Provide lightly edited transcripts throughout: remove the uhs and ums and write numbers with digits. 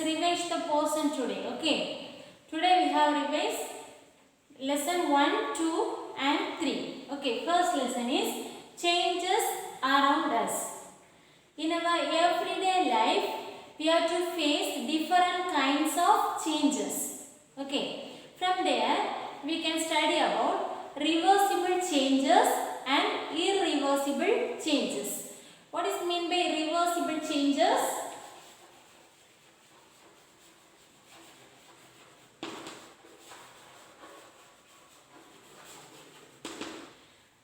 revise the portion today. Okay. Today we have revised lesson 1, 2 and 3. Okay. First lesson is changes around us. In our everyday life, we have to face different kinds of changes. Okay. From there, we can study about reversible changes and irreversible changes. What is meant by reversible changes?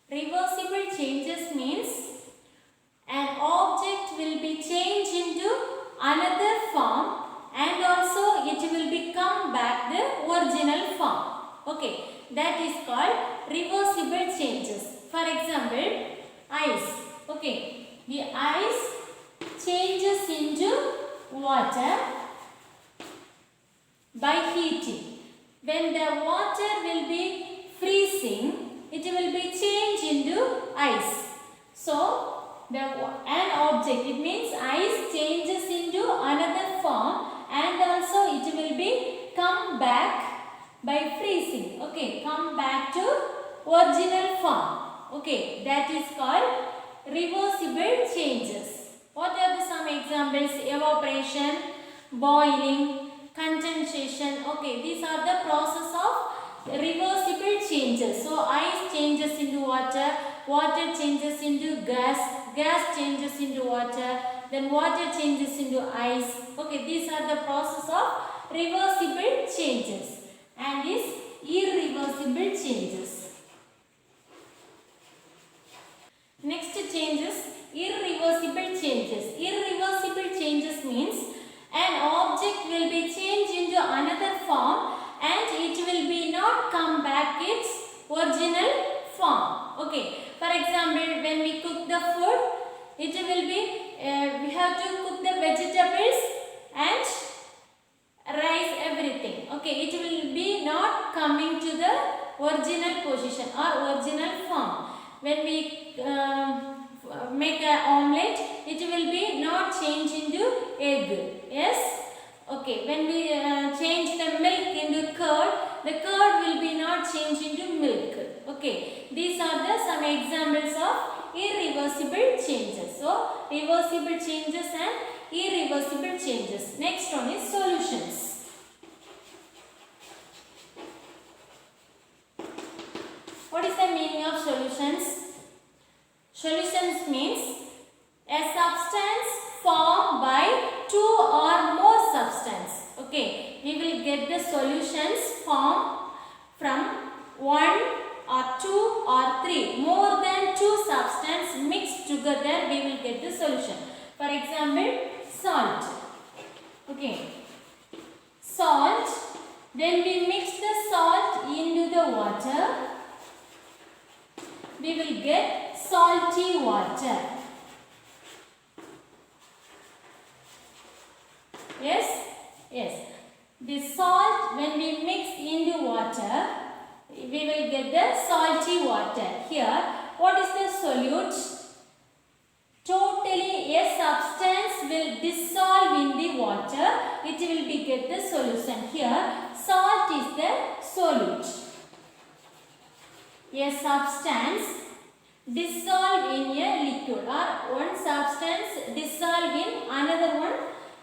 Reversible changes means an object will be changed into another form and also it will become back the original form. Okay, that is called reversible changes. For example, ice. Okay, the ice changes into water by heating. When the water will be freezing, it will be changed into ice. So, an object, it means ice changes into another form and also it will be come back by freezing. Okay, come back to original form. Okay, that is called reversible changes. What are some examples? Evaporation, boiling, condensation. Okay, these are the process of reversible changes. So, ice changes into water, water changes into gas, gas changes into water, then water changes into ice. Okay, these are the process of reversible changes and is irreversible changes. Next changes, irreversible changes. Irreversible changes means an object will be changed into another form and it will be not come back its original form. Okay. For example, when we cook the food, it will be, we have to cook the vegetables and rice, everything. Okay. It will be not coming to the original position or original form. When we make an omelette, it will be not change into egg. Yes. Okay, when we change the milk into curd, the curd will be not changed into milk. Okay, these are the some examples of irreversible changes. So, reversible changes and irreversible changes. Next one is solutions. What is the meaning of solutions? Solutions means a substance formed by two or more substance. Okay, we will get the solutions formed from one or two or three. More than two substances mixed together, we will get the solution. For example, salt. Okay, salt. When we mix the salt into the water, we will get salty water. Yes? Yes. The salt, when we mix into water, we will get the salty water. Here, what is the solute? Totally a substance will dissolve in the water. It will be get the solution. Here, salt is the solute. A substance dissolve in a liquid or one substance dissolve in another one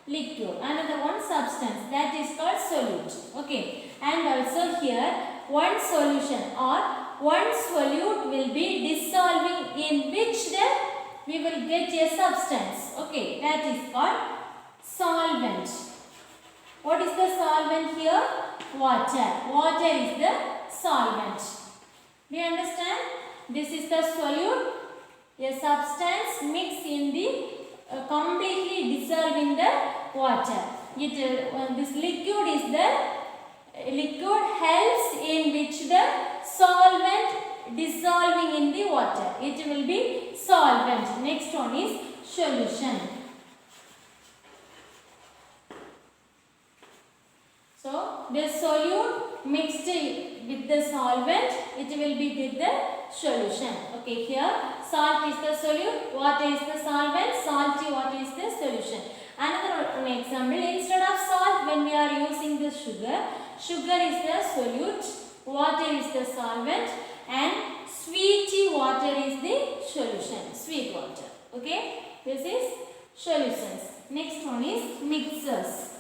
liquid, another one substance, that is called solute. Okay, and also here one solution or one solute will be dissolving in which we will get a substance. Okay, that is called solvent. What is the solvent here? Water. Water is the solvent. Do you understand? This is the solute, a substance mixed in the completely dissolved in the water. This liquid is the liquid helps in which the solvent dissolving in the water. It will be solvent. Next one is solution. So, the solute mixed with the solvent, it will be with the solution. Okay, here salt is the solute, water is the solvent, salty water is the solution. Another example, instead of salt sugar. Sugar is the solute, water is the solvent, and sweet water is the solution. Sweet water. Okay, this is solutions. Next one is mixers.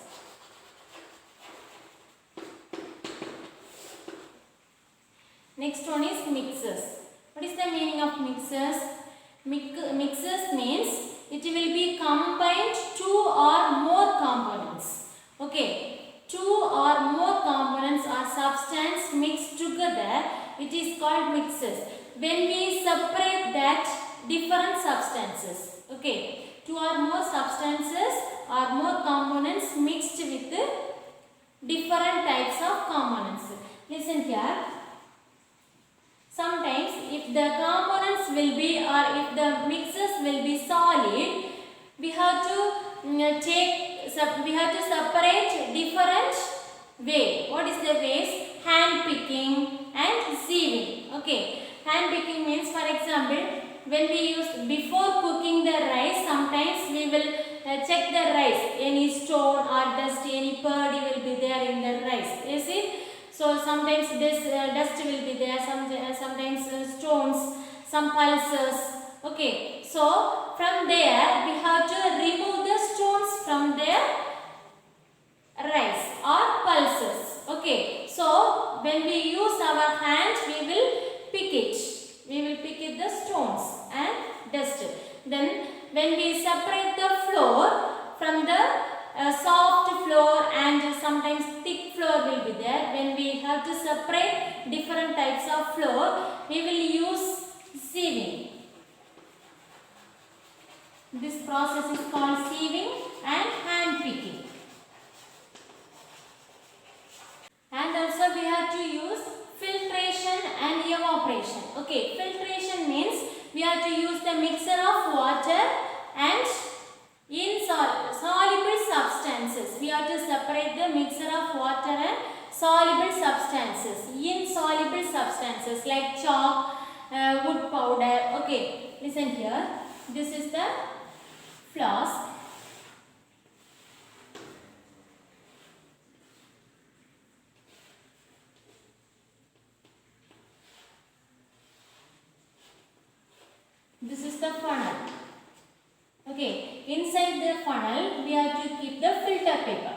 Next one is mixers. What is the meaning of mixers? Mixers means it will be combined two or more components. Okay, two or more components or substance mixed together, it is called mixers. When we separate that different substances, okay, two or more substances or more components mixed with different types of components. Listen here. Sometimes if the components will be or if the mixes will be solid, we have to separate different way. What is the ways? Hand picking and sieving. Okay, hand picking means, for example, when we use before cooking the rice, sometimes we will check the rice. Any stone or dust, any purdy will be there in the rice. You see? So sometimes this dust will be there, sometimes stones, some pulses. Okay, so from there we have to remove the stones from the rice or pulses. Okay, so when we use our hand, we will pick it. We will pick it the stones and dust. Then when we separate the flour from the soft flour and sometimes thick flour will be there. When we have to separate different types of flour, we will use sieving. This process is called sieving and hand picking. And also we have to use filtration and evaporation. Okay, filtration means we have to use the mixture of water and soluble substances. We have to separate the mixture of water and soluble substances. Insoluble substances like chalk, wood powder. Okay, listen here. This is the flask. This is the funnel. Okay, inside the funnel we have to keep the filter paper.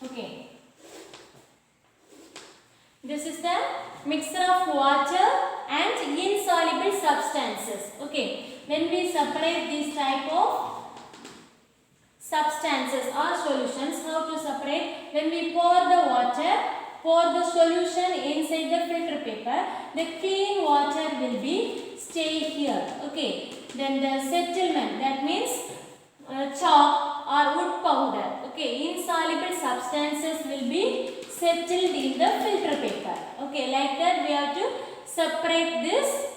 Okay, this is the mixture of water and insoluble substances. Okay, when we separate this type of substances or solutions, how to separate? When we pour the water, pour the solution inside the filter paper, the clean water will be stay here. Okay, then the settlement, that means chalk or wood powder. Okay, insoluble substances will be settled in the filter paper. Okay, like that we have to separate this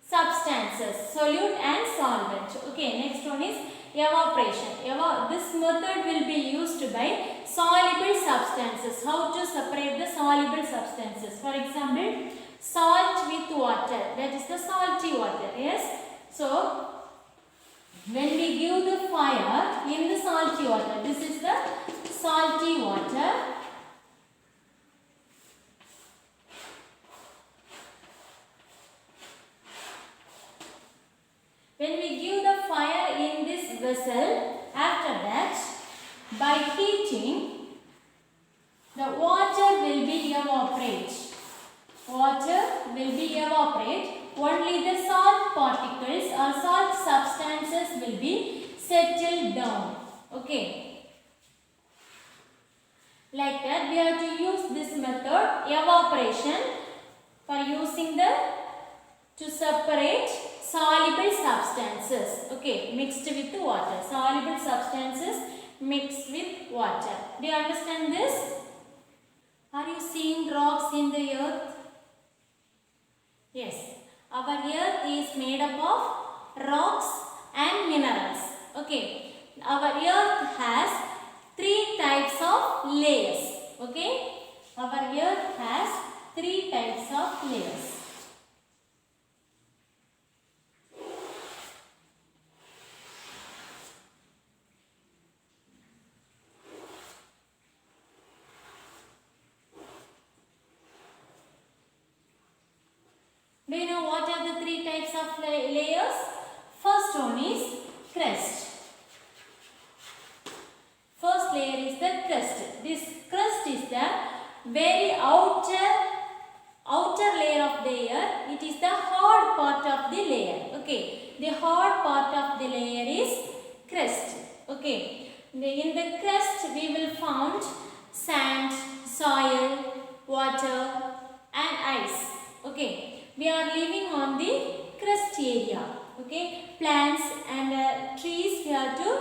substances, solute and solvent. Okay, next one is evaporation. This method will be used by soluble substances. How to separate the soluble substances? For example, salt with water. That is the salty water. Yes. So when we give the fire in the salty water, this is the salty water. When we give the fire in this vessel, after that, by heating, the water will be evaporate. Water will be evaporate. Only the salt particles or salt substances will be settled down. Okay. Like that, we have to use this method, evaporation, for using to separate soluble substances. Okay, mixed with water. Soluble substances mixed with water. Do you understand this? Are you seeing rocks in the earth? Yes. Our earth is made up of rocks and minerals. Okay. Our earth has three types of layers. Okay, our earth has three types of layers. Do you know what are the three types of layers? First one is crust. First layer is the crust. This crust is the very outer layer of the earth. It is the hard part of the layer. Okay, the hard part of the layer is crust. Okay, in the crust we will find sand, soil, water and ice. Okay, we are living on the crust area. Okay, plants and trees we have to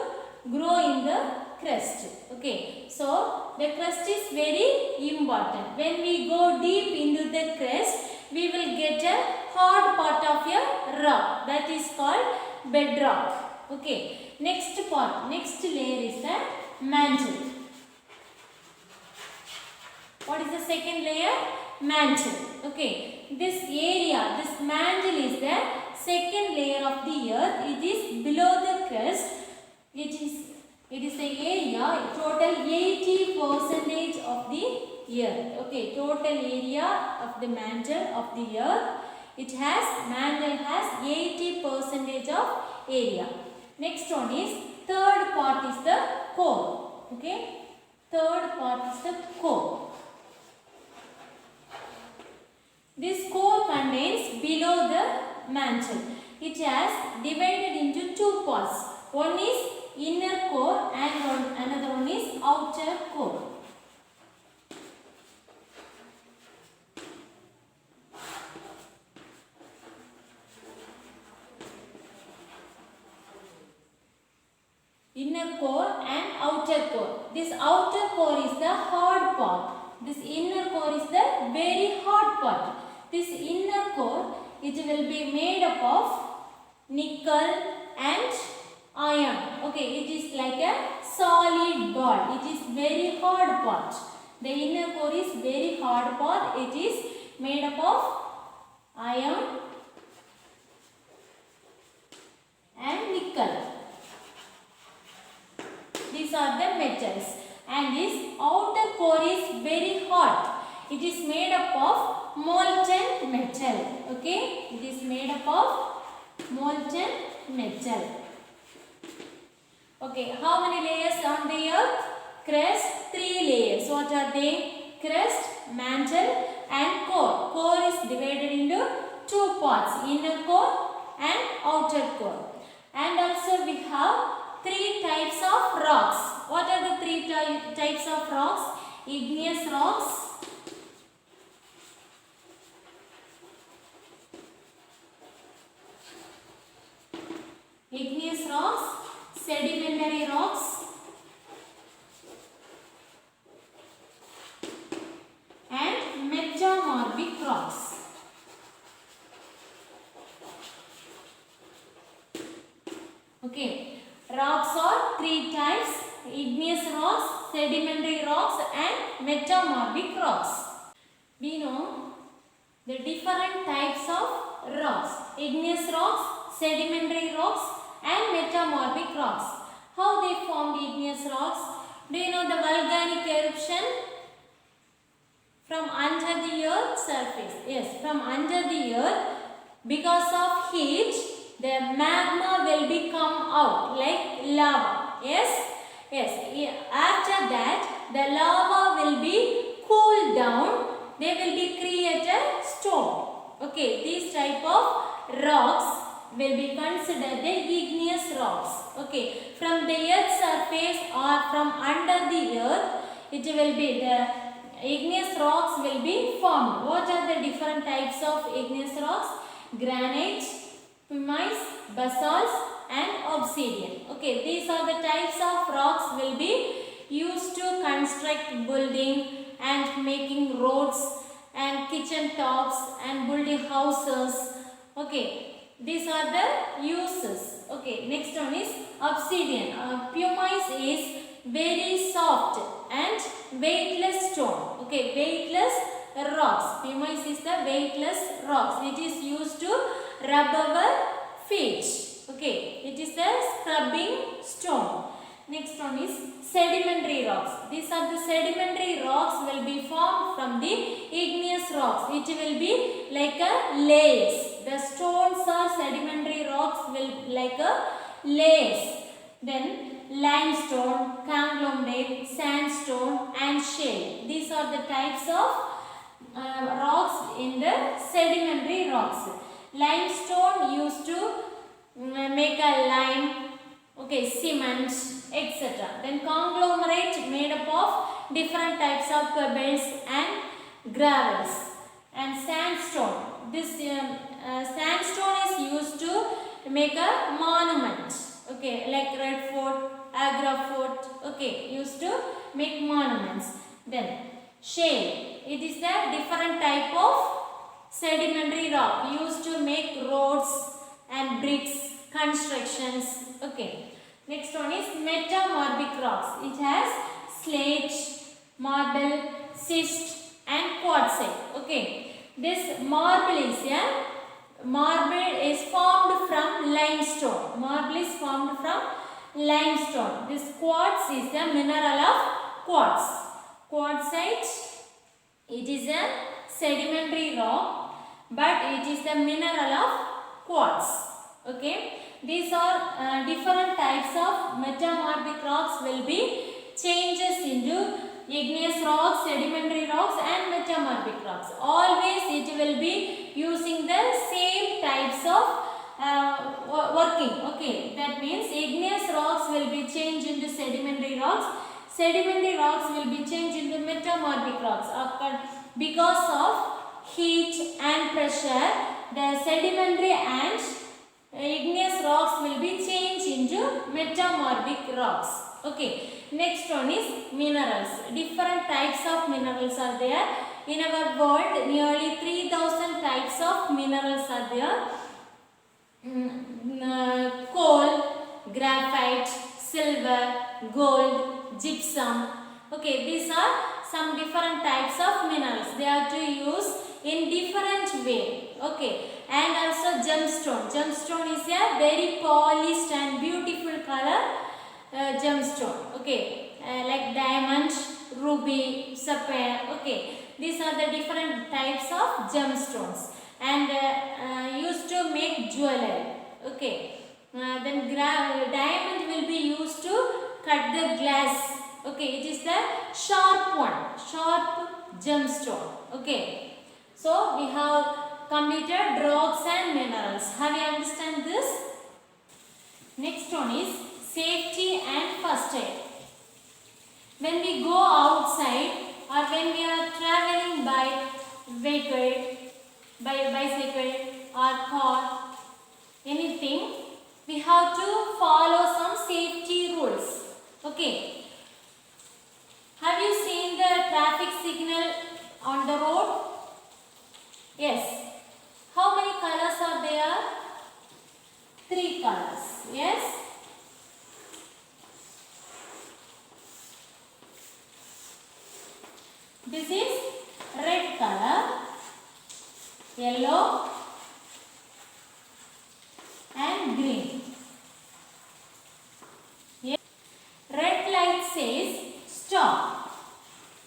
grow in the crust. Okay, so the crust is very important. When we go deep into the crust, we will get a hard part of a rock, that is called bedrock. Okay, next layer is the mantle. What is the second layer? Mantle. Okay, this area, this mantle is the second layer of the earth. It is below the crust. It is the area, total 80% of the earth. Okay, total area of the mantle of the earth. Mantle has 80% of area. Next one is, third part is the core. Okay, third part is the core. This core contains below the mantle. It has divided into two parts. One is inner core and another one is outer core. Inner core and outer core. This outer core is the hard part. This inner core is the very hard part. This inner core, it will be made up of nickel and iron. Okay, it is like a solid ball. It is very hard part. The inner core is very hard part. It is made up of iron and nickel. These are the metals. And this outer core is very hot. It is made up of molten metal. Okay, it is made up of molten metal. Okay, how many layers on the earth? Crust, 3 layers. What are they? Crust, mantle and core. Core is divided into 2 parts, inner core and outer core. And also we have 3 types of rocks. What are the 3 types of rocks? Igneous rocks, sedimentary rocks and metamorphic rocks. Okay, rocks are 3 types: igneous rocks, sedimentary rocks and metamorphic rocks. We know the different types of rocks: igneous rocks, sedimentary rocks and metamorphic rocks. How they formed igneous rocks? Do you know the volcanic eruption? From under the earth's surface. Yes, from under the earth, because of heat, the magma will become out like lava. Yes? Yes. After that, the lava will be cooled down. They will be created stone. Okay, these type of rocks will be considered the igneous rocks. Okay, from the earth's surface or from under the earth, it will be the igneous rocks will be formed. What are the different types of igneous rocks? Granite, pumice, basalts and obsidian. Okay, these are the types of rocks will be used to construct building and making roads and kitchen tops and building houses. Okay, these are the uses. Okay, next one is obsidian. Pumice is very soft and weightless stone. Okay, weightless rocks. Pumice is the weightless rocks. It is used to rub our feet. Okay, it is the scrubbing stone. Next one is sedimentary rocks. These are the sedimentary rocks will be formed from the igneous rocks. It will be like a layers. The stones or sedimentary rocks will like a layers. Then limestone, conglomerate, sandstone and shale. These are the types of rocks in the sedimentary rocks. Limestone used to make a lime, okay, cement, etc. Then conglomerate made up of different types of pebbles and gravels. And sandstone. This sandstone is used to make a monument. Okay, like Red Fort, Agra Fort. Okay, used to make monuments. Then shale. It is the different type of sedimentary rock used to make roads and bricks, constructions. Okay. Next one is metamorphic rocks. It has slate, marble, schist and quartzite. Okay. This marble is formed from limestone. Marble is formed from limestone. This quartz is the mineral of quartz. Quartzite, it is a sedimentary rock, but it is the mineral of quartz. Okay. These are different types of metamorphic rocks will be changes into igneous rocks, sedimentary rocks and metamorphic rocks. Always it will be using the same types of working. Okay, that means igneous rocks will be changed into sedimentary rocks. Sedimentary rocks will be changed into metamorphic rocks. Because of heat and pressure, the sedimentary and igneous rocks will be changed into metamorphic rocks. Okay. Next one is minerals. Different types of minerals are there. In our world, nearly 3000 types of minerals are there. Coal, graphite, silver, gold, gypsum. Okay, these are some different types of minerals. They are to use in different way. Okay, and also gemstone. Gemstone is a very polished and beautiful color gemstone. Okay, like diamond, ruby, sapphire. Okay, these are the different types of gemstones and used to make jewelry. Okay, then diamond will be used to cut the glass. Okay, it is the sharp one, sharp gemstone. Okay, so we have completed rocks and minerals. Have you understand this? Next one is safety and first aid. When we go outside or when we are traveling by vehicle, by bicycle or car, anything, we have to follow some safety rules. Okay. Have you seen the traffic signal on the road? Yes. How many colors are there? 3 colors. Yes. This is red color, yellow and green. Yes. Red light says stop.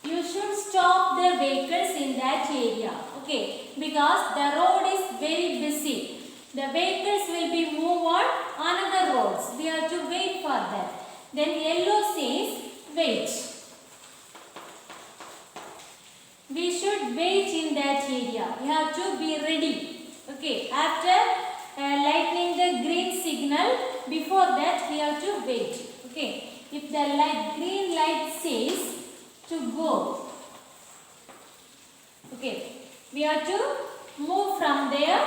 You should stop the vehicles in that area. Okay, because the road is very busy. The vehicles will be moved on another roads. We have to wait for that. Then yellow says wait. We should wait in that area. We have to be ready. Okay, after lightening the green signal, before that we have to wait. Okay, if the green light says to go, okay, we have to move from their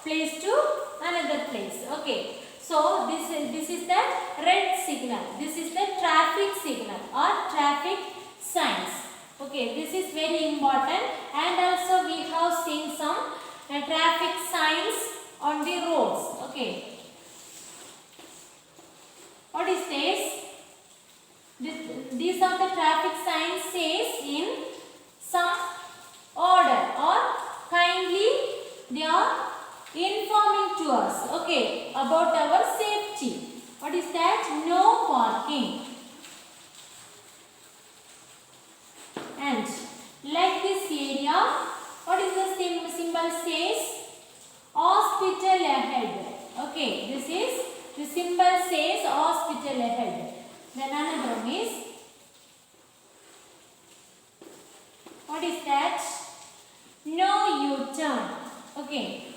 place to another place. Okay, so this is the red signal. This is the traffic signal or traffic signs. Okay, this is very important, and also we have seen some traffic signs on the roads. Okay, what is this? these are the traffic signs says in some order or kindly they are informing to us, okay, about our safety. What is that? No parking. And like this area, what is the symbol says? Hospital ahead. Okay, this is the symbol says hospital ahead. Then another one is, what is that? No U-turn. Okay,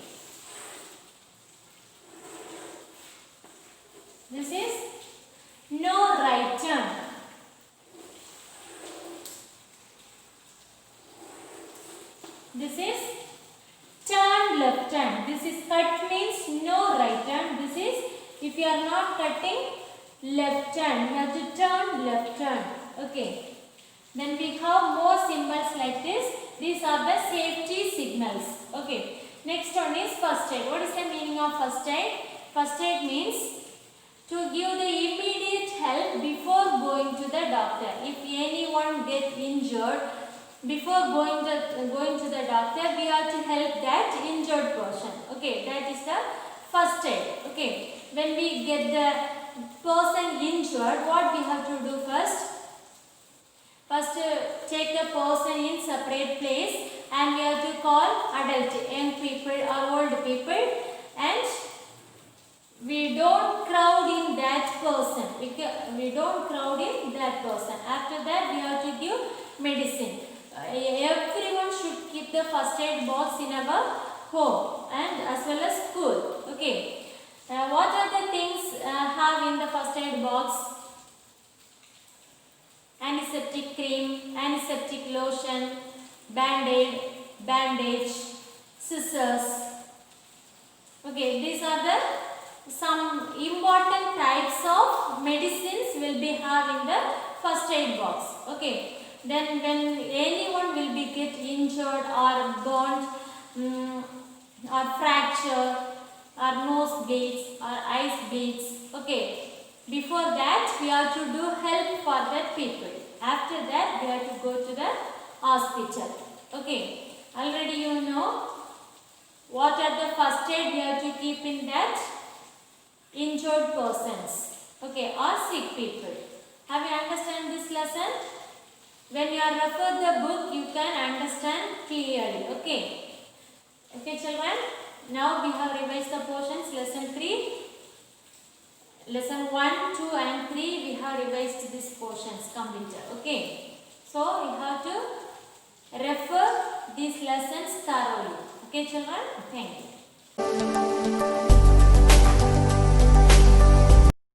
this is no right turn. This is turn left turn. This is cut means no right turn. This is if you are not cutting left turn, you have to turn left turn. Okay. Then we have more symbols like this. These are the safety signals. Okay. Next one is first aid. What is the meaning of first aid? First aid means to give the immediate help before going to the doctor. If anyone gets injured, before going to the doctor, we have to help that injured person. Okay, that is the first aid. Okay, when we get the person injured, what we have to do first? First, take the person in separate place, and we have to call adult, young people or old people, and we don't crowd in that person. We don't crowd in that person. After that, we have to give medicine. Everyone should keep the first aid box in our home and as well as school. Okay. What are the things have in the first aid box? Antiseptic cream, antiseptic lotion, band-aid, bandage, scissors. Okay, these are the some important types of medicines will be have in the first aid box. Okay. Then when anyone will be get injured or burnt or fracture or nose bleeds or eyes bleeds, okay, before that we have to do help for that people. After that we have to go to the hospital. Okay, already you know what are the first aid we have to keep in that injured persons, okay, or sick people. Have you understand this lesson? When you are refer the book, you can understand clearly. Okay. Okay, children. Now we have revised the portions. Lesson 3. Lesson 1, 2 and 3 we have revised these portions completed. Okay. So you have to refer these lessons thoroughly. Okay, children. Thank you.